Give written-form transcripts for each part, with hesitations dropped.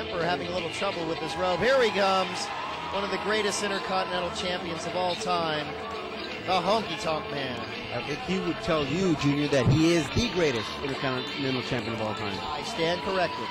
Emperor having a little trouble with his robe. Here he comes, one of the greatest Intercontinental champions of all time, the Honky Tonk Man. I think he would tell you, Junior, that he is the greatest Intercontinental champion of all time. I stand corrected.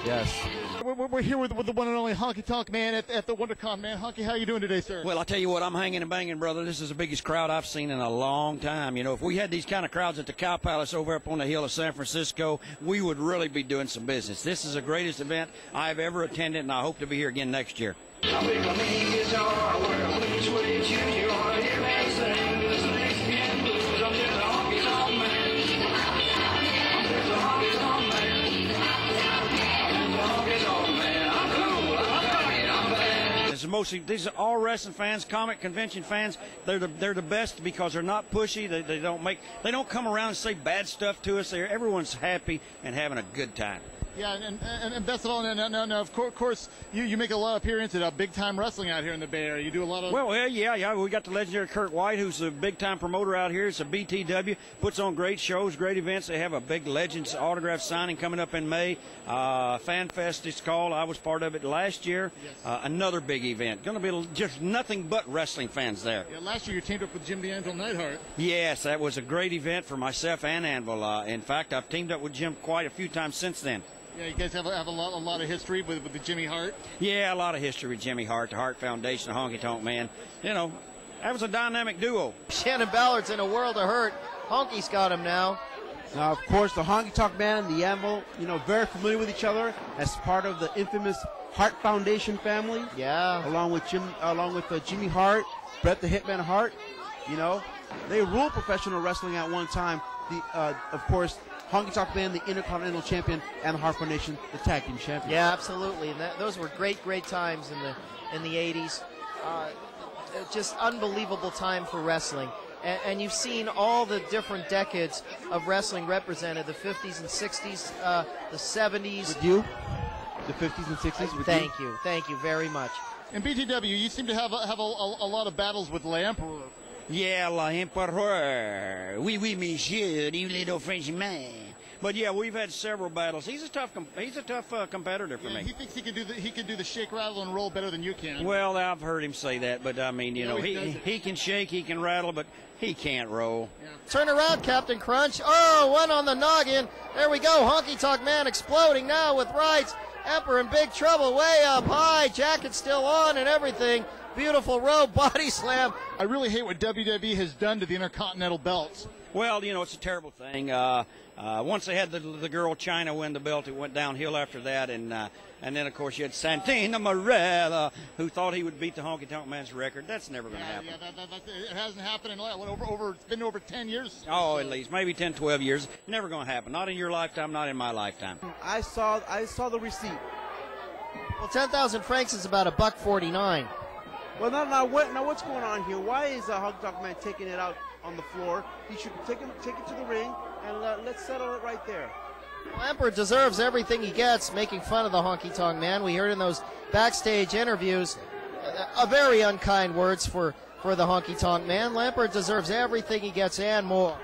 Yes. We're here with the one and only Honky Tonk Man at the WonderCon, man. Honky, how you doing today, sir? Well, I tell you what, I'm hanging and banging, brother. This is the biggest crowd I've seen in a long time. You know, if we had these kind of crowds at the Cow Palace over up on the hill of San Francisco, we would really be doing some business. This is the greatest event I've ever attended, and I hope to be here again next year. These are all wrestling fans, comic convention fans. They're the best because they're not pushy. They don't come around and say bad stuff to us. Everyone's happy and having a good time. Yeah, and best of all, now of course, you make a lot of appearances at big time wrestling out here in the Bay Area. You do a lot of. Well, yeah. We got the legendary Kurt White, who's a big time promoter out here. It's a BTW, puts on great shows, great events. They have a big Legends autograph signing coming up in May. Fan Fest it's called. I was part of it last year. Yes. Another big event. Going to be just nothing but wrestling fans there. Yeah, last year you teamed up with Jim the Anvil Neidhart. Yes, that was a great event for myself and Anvil. In fact, I've teamed up with Jim quite a few times since then. Yeah, you guys have a lot of history with the Jimmy Hart. Yeah, a lot of history with Jimmy Hart, the Hart Foundation, the Honky Tonk Man. You know, that was a dynamic duo. Shannon Ballard's in a world of hurt. Honky's got him now. Now, of course, the Honky Tonk Man and the Anvil, very familiar with each other as part of the infamous Hart Foundation family. Yeah. Along with Jimmy Hart, Bret the Hitman Hart. They ruled professional wrestling at one time. Of course, Honky Tonk Man, the Intercontinental Champion, and the Hart Foundation, the Tag Team Champions. Yeah, absolutely. And those were great times in the 80s. Just unbelievable time for wrestling. And you've seen all the different decades of wrestling represented, the 50s and 60s, the 70s. With you? The 50s and 60s with you? Thank you very much. In BTW, you seem to have a lot of battles with L'Empereur. Yeah, L'Empereur. Oui, monsieur, you little Frenchman. But yeah, we've had several battles. He's a tough competitor for me. He thinks he can do the shake, rattle, and roll better than you can. Well, I've heard him say that, but I mean, he can shake, he can rattle, but he can't roll. Yeah. Turn around, Captain Crunch. Oh, one on the noggin. There we go. Honky Tonk Man exploding now with rights. Emperor in big trouble, way up high. Jacket still on and everything. Beautiful robe, body slam. I really hate what WWE has done to the Intercontinental belts. Well, it's a terrible thing. Once they had the girl China win the belt, it went downhill after that, and then of course you had Santino Marella, who thought he would beat the Honky Tonk Man's record. That's never going to happen. Yeah, it hasn't happened in it's been over 10 years. Oh, at least maybe 10, 12 years. Never going to happen. Not in your lifetime. Not in my lifetime. I saw the receipt. Well, 10,000 francs is about $1.49. Well, now what's going on here? Why is Honky Tonk Man taking it out on the floor? He should take it to the ring, and let's settle it right there. Well, Emperor deserves everything he gets, making fun of the Honky Tonk Man. We heard in those backstage interviews very unkind words for the Honky Tonk Man. Emperor deserves everything he gets and more.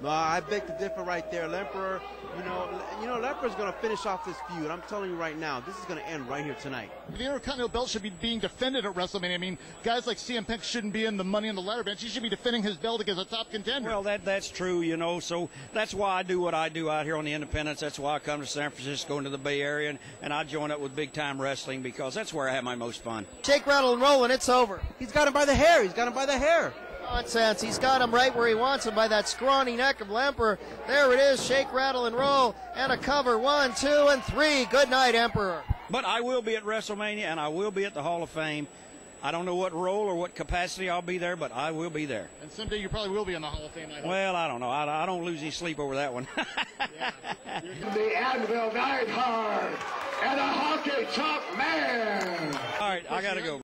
No, I beg to differ right there. L'Emperor, L'Emperor's going to finish off this feud. I'm telling you right now, this is going to end right here tonight. The Intercontinental belt should be being defended at WrestleMania. I mean, guys like CM Punk shouldn't be in the Money in the Ladder bench. He should be defending his belt against a top contender. Well, that's true, so that's why I do what I do out here on the Independence. That's why I come to San Francisco into the Bay Area, and I join up with big-time wrestling because that's where I have my most fun. Shake, rattle, and roll, and it's over. He's got him by the hair. Nonsense. He's got him right where he wants him by that scrawny neck of Emperor. There it is. Shake, rattle, and roll. And a cover. 1, 2, and 3. Good night, Emperor. But I will be at WrestleMania, and I will be at the Hall of Fame. I don't know what role or what capacity I'll be there, but I will be there. And someday you probably will be in the Hall of Fame, I hope. Well, I don't know. I don't lose any sleep over that one. The Anvil Neidhart and a Honky Tonk Man. All right, I got to go.